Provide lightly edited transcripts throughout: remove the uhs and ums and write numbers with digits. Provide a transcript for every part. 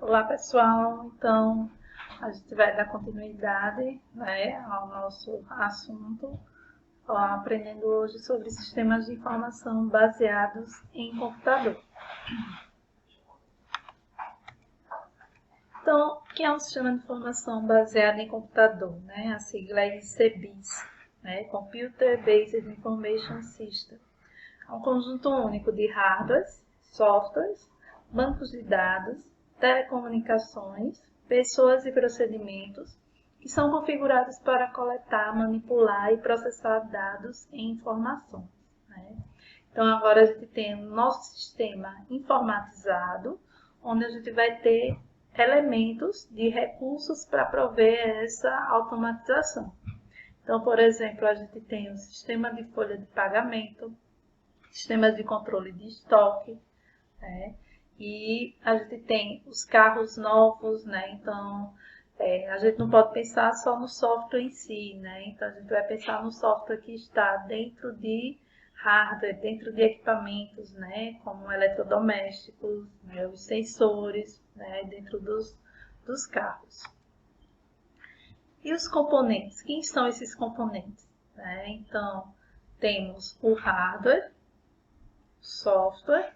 Olá pessoal, então a gente vai dar continuidade, né, ao nosso assunto, aprendendo hoje sobre sistemas de informação baseados em computador. Então, o que é um sistema de informação baseado em computador? Né? A sigla é CBIS, né? Computer Based Information System. É um conjunto único de hardwares, softwares, bancos de dados, telecomunicações, pessoas e procedimentos que são configurados para coletar, manipular e processar dados e informações. Né? Então, agora a gente tem o nosso sistema informatizado, onde a gente vai ter elementos de recursos para prover essa automatização. Então, por exemplo, a gente tem o sistema de folha de pagamento, sistemas de controle de estoque, né? E a gente tem os carros novos, né? Então, a gente não pode pensar só no software em si, né? Então, a gente vai pensar no software que está dentro de hardware, dentro de equipamentos, né? Como eletrodomésticos, né? Os sensores, né? Dentro dos carros. E os componentes? Quem são esses componentes? Né? Então, temos o hardware, software,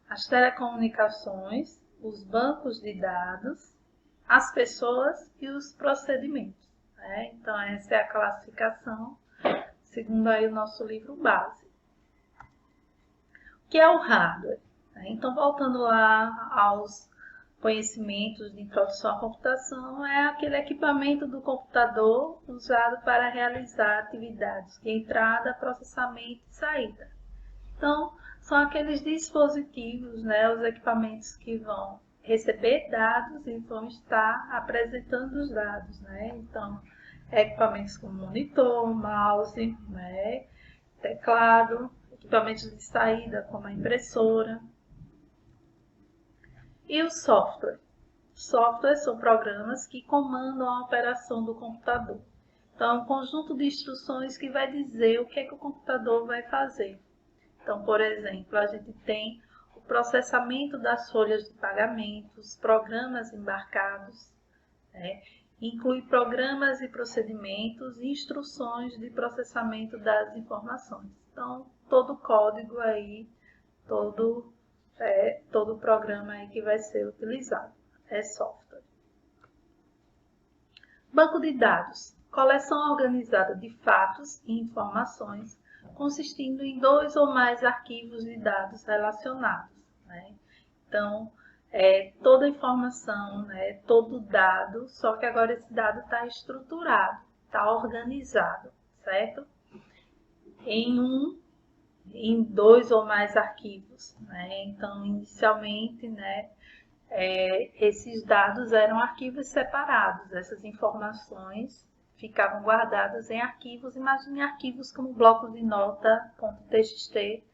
as telecomunicações, os bancos de dados, as pessoas e os procedimentos. Né? Então, essa é a classificação, segundo aí o nosso livro base. O que é o hardware? Então, voltando lá aos conhecimentos de introdução à computação, é aquele equipamento do computador usado para realizar atividades de entrada, processamento e saída. Então, são aqueles dispositivos, né, os equipamentos que vão receber dados e vão estar apresentando os dados. Né? Então, equipamentos como monitor, mouse, né, teclado, equipamentos de saída como a impressora. E o software? Software são programas que comandam a operação do computador. Então, é um conjunto de instruções que vai dizer o que é que o computador vai fazer. Então, por exemplo, a gente tem o processamento das folhas de pagamentos, programas embarcados, né? Inclui programas e procedimentos e instruções de processamento das informações. Então, todo o código aí, todo o programa aí que vai ser utilizado, é software. Banco de dados, coleção organizada de fatos e informações, consistindo em 2 ou mais arquivos de dados relacionados. Né? Então, toda informação, né, todo dado, só que agora esse dado está estruturado, está organizado, certo? Em 2 ou mais arquivos. Né? Então, inicialmente, né, esses dados eram arquivos separados, essas informações ficavam guardadas em arquivos, imagine arquivos como bloco de nota .txt,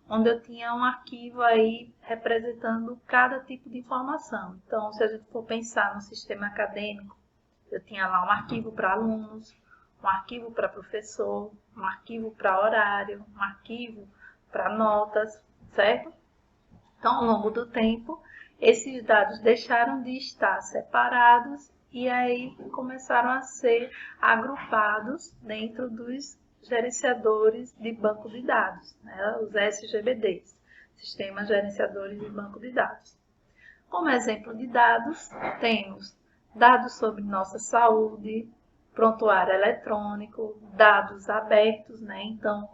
onde eu tinha um arquivo aí representando cada tipo de informação. Então, se a gente for pensar no sistema acadêmico, eu tinha lá um arquivo para alunos, um arquivo para professor, um arquivo para horário, um arquivo para notas, certo? Então, ao longo do tempo, esses dados deixaram de estar separados e aí começaram a ser agrupados dentro dos gerenciadores de banco de dados, né? Os SGBDs, Sistemas Gerenciadores de Banco de Dados. Como exemplo de dados, temos dados sobre nossa saúde, prontuário eletrônico, dados abertos, né? Então,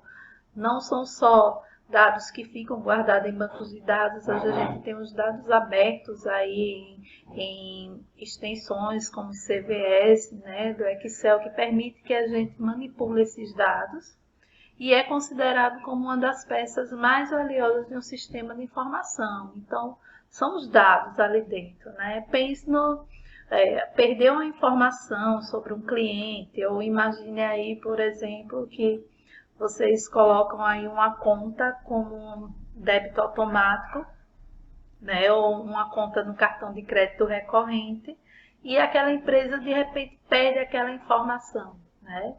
não são só dados que ficam guardados em bancos de dados, hoje a gente tem os dados abertos aí em extensões como CVS, né, do Excel, que permite que a gente manipule esses dados e é considerado como uma das peças mais valiosas de um sistema de informação. Então, são os dados ali dentro. Né? Pense no... perdeu uma informação sobre um cliente, ou imagine aí, por exemplo, que vocês colocam aí uma conta como um débito automático, né, ou uma conta no cartão de crédito recorrente, e aquela empresa de repente perde aquela informação, né?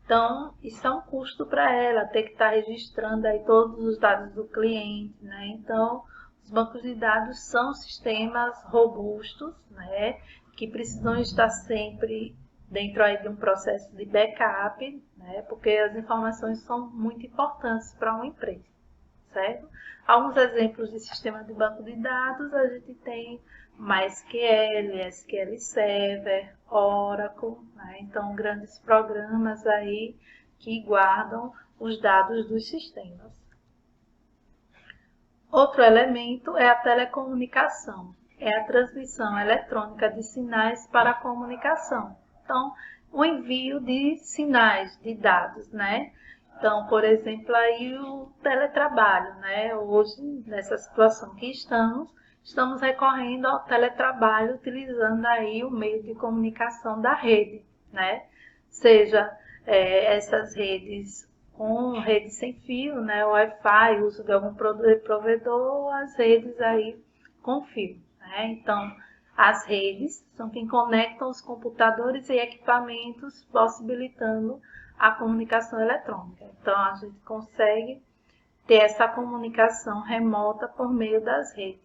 Então, isso é um custo para ela, ter que estar registrando aí todos os dados do cliente, né? Então, Os bancos de dados são sistemas robustos, né, que precisam estar sempre dentro aí de um processo de backup, né, porque as informações são muito importantes para uma empresa, certo? Alguns exemplos de sistema de banco de dados, a gente tem MySQL, SQL Server, Oracle, né? Então grandes programas aí que guardam os dados dos sistemas. Outro elemento é a telecomunicação, é a transmissão eletrônica de sinais para a comunicação. Então, o envio de sinais, de dados, né? Então, por exemplo, aí o teletrabalho, né? Hoje, nessa situação que estamos recorrendo ao teletrabalho utilizando aí o meio de comunicação da rede, né? Seja essas redes com rede sem fio, né, Wi-Fi, uso de algum provedor, as redes aí com fio, né? Então, as redes são quem conectam os computadores e equipamentos, possibilitando a comunicação eletrônica. Então, a gente consegue ter essa comunicação remota por meio das redes.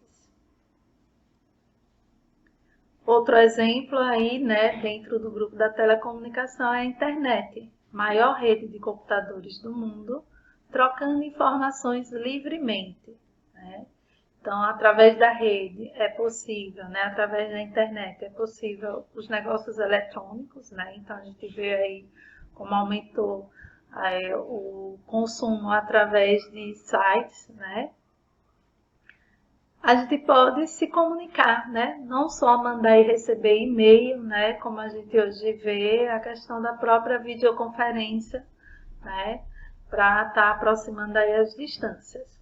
Outro exemplo aí, né, dentro do grupo da telecomunicação é a internet. Maior rede de computadores do mundo, trocando informações livremente, né? Então, através da rede é possível, né? Através da internet é possível os negócios eletrônicos, né? Então, a gente vê aí como aumentou o consumo através de sites, né? A gente pode se comunicar, né? Não só mandar e receber e-mail, né? Como a gente hoje vê, a questão da própria videoconferência, né? Para estar aproximando aí as distâncias.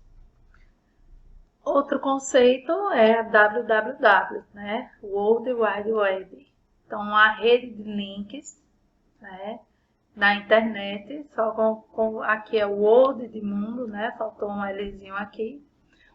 Outro conceito é a www, né? World Wide Web. Então, a rede de links, né? Na internet, só aqui é o World de mundo, né? Faltou um Lzinho aqui.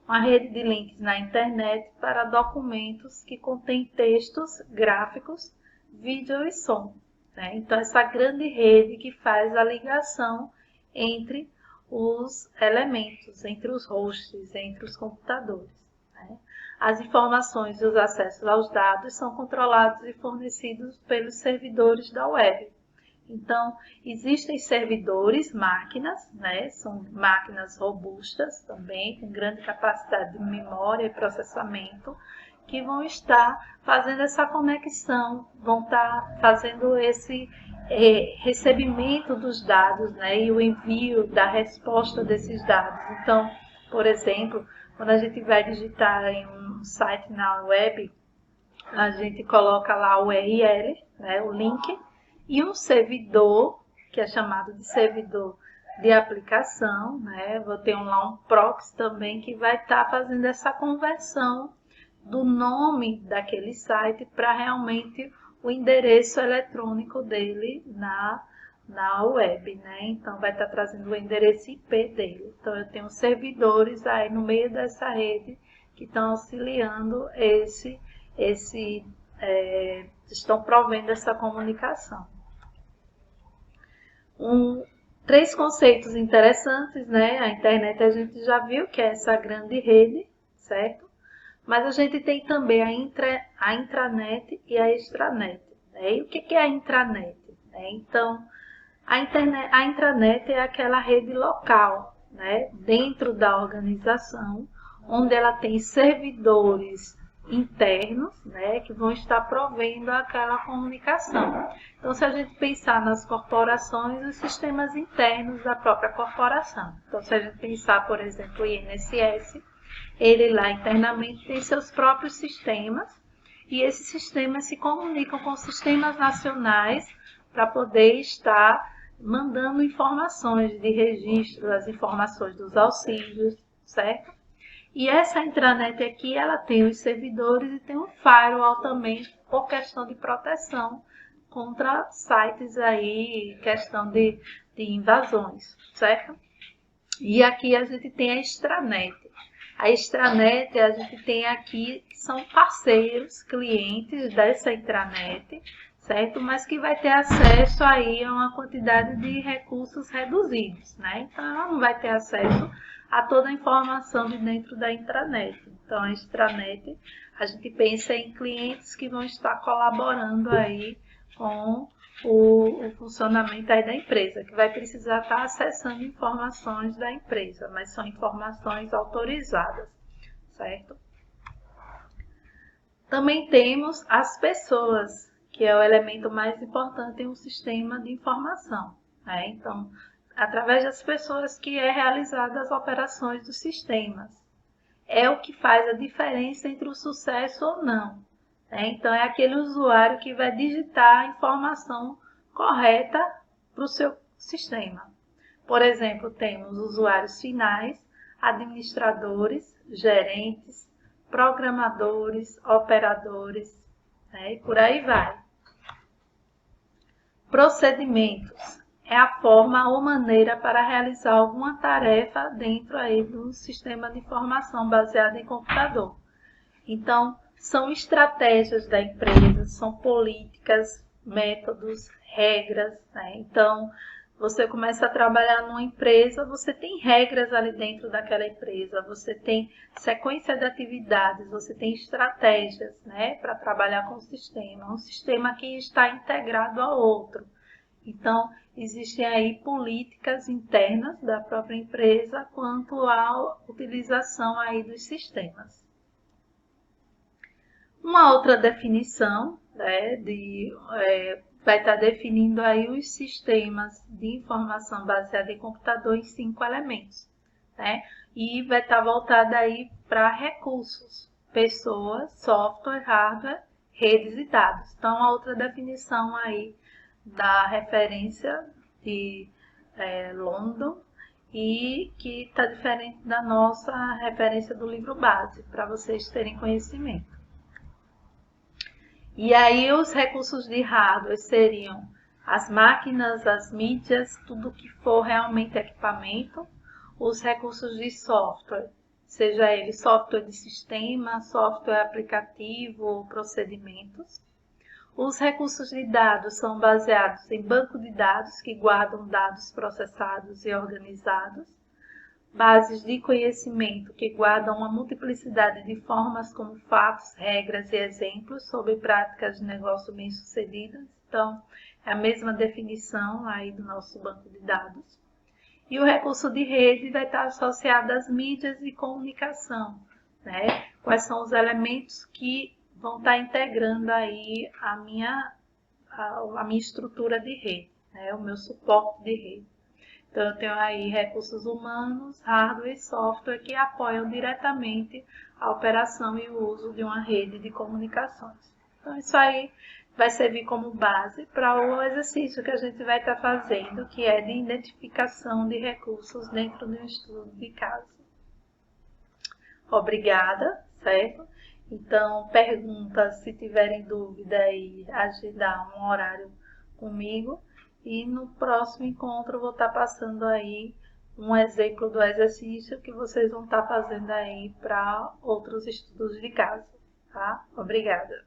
Uma rede de links na internet para documentos que contêm textos, gráficos, vídeo e som, né? Então, essa grande rede que faz a ligação entre os elementos, entre os hosts, entre os computadores, né? As informações e os acessos aos dados são controlados e fornecidos pelos servidores da web. Então, existem servidores, máquinas, né? São máquinas robustas também, com grande capacidade de memória e processamento, que vão estar fazendo essa conexão, vão estar fazendo esse recebimento dos dados, né? E o envio da resposta desses dados. Então, por exemplo, quando a gente vai digitar em um site na web, a gente coloca lá o URL, né? O link, e um servidor, que é chamado de servidor de aplicação, né? Vou ter lá um proxy também que vai estar fazendo essa conversão do nome daquele site para realmente o endereço eletrônico dele na web, né? Então, vai estar trazendo o endereço IP dele. Então, eu tenho servidores aí no meio dessa rede que estão auxiliando estão provendo essa comunicação. Três conceitos interessantes, né? A internet a gente já viu que é essa grande rede, certo? Mas a gente tem também a intranet e a extranet, né? E o que é a intranet? Então, a intranet é aquela rede local, né? Dentro da organização, onde ela tem servidores internos, né, que vão estar provendo aquela comunicação. Então, se a gente pensar nas corporações, os sistemas internos da própria corporação. Então, se a gente pensar, por exemplo, o INSS, ele lá internamente tem seus próprios sistemas, e esses sistemas se comunicam com sistemas nacionais para poder estar mandando informações de registro, as informações dos auxílios, certo? E essa intranet aqui, ela tem os servidores e tem um firewall também, por questão de proteção contra sites aí, questão de invasões, certo? E aqui a gente tem a extranet. A extranet a gente tem aqui, que são parceiros, clientes dessa intranet, certo? Mas que vai ter acesso aí a uma quantidade de recursos reduzidos, né? Então, ela não vai ter acesso a toda a informação de dentro da intranet. Então, a intranet, a gente pensa em clientes que vão estar colaborando aí com o funcionamento aí da empresa, que vai precisar estar acessando informações da empresa, mas são informações autorizadas, certo? Também temos as pessoas, que é o elemento mais importante em um sistema de informação, né? Então, através das pessoas que é realizada as operações dos sistemas. É o que faz a diferença entre o sucesso ou não, né? Então, é aquele usuário que vai digitar a informação correta para o seu sistema. Por exemplo, temos usuários finais, administradores, gerentes, programadores, operadores, né? E por aí vai. Procedimentos é a forma ou maneira para realizar alguma tarefa dentro aí do sistema de informação baseado em computador. Então, são estratégias da empresa, são políticas, métodos, regras, né? Então, você começa a trabalhar numa empresa, você tem regras ali dentro daquela empresa, você tem sequência de atividades, você tem estratégias, né, para trabalhar com o sistema. Um sistema que está integrado ao outro. Então, existem aí políticas internas da própria empresa quanto à utilização aí dos sistemas. Uma outra definição, né, vai estar definindo aí os sistemas de informação baseada em computador em 5 elementos, né? E vai estar voltada aí para recursos, pessoas, software, hardware, redes e dados. Então, a outra definição aí da referência de London e que está diferente da nossa referência do livro base, para vocês terem conhecimento. E aí os recursos de hardware seriam as máquinas, as mídias, tudo que for realmente equipamento. Os recursos de software, seja ele software de sistema, software aplicativo, procedimentos. Os recursos de dados são baseados em banco de dados que guardam dados processados e organizados. Bases de conhecimento que guardam uma multiplicidade de formas como fatos, regras e exemplos sobre práticas de negócio bem-sucedidas. Então, é a mesma definição aí do nosso banco de dados. E o recurso de rede vai estar associado às mídias de comunicação, né? Quais são os elementos que vão estar integrando aí a minha estrutura de rede, né? O meu suporte de rede. Então, eu tenho aí recursos humanos, hardware e software que apoiam diretamente a operação e o uso de uma rede de comunicações. Então, isso aí vai servir como base para o exercício que a gente vai estar fazendo, que é de identificação de recursos dentro de um estudo de caso. Obrigada, certo? Então, perguntas, se tiverem dúvida aí, agendar um horário comigo. E no próximo encontro eu vou estar passando aí um exemplo do exercício que vocês vão estar fazendo aí para outros estudos de caso, tá? Obrigada!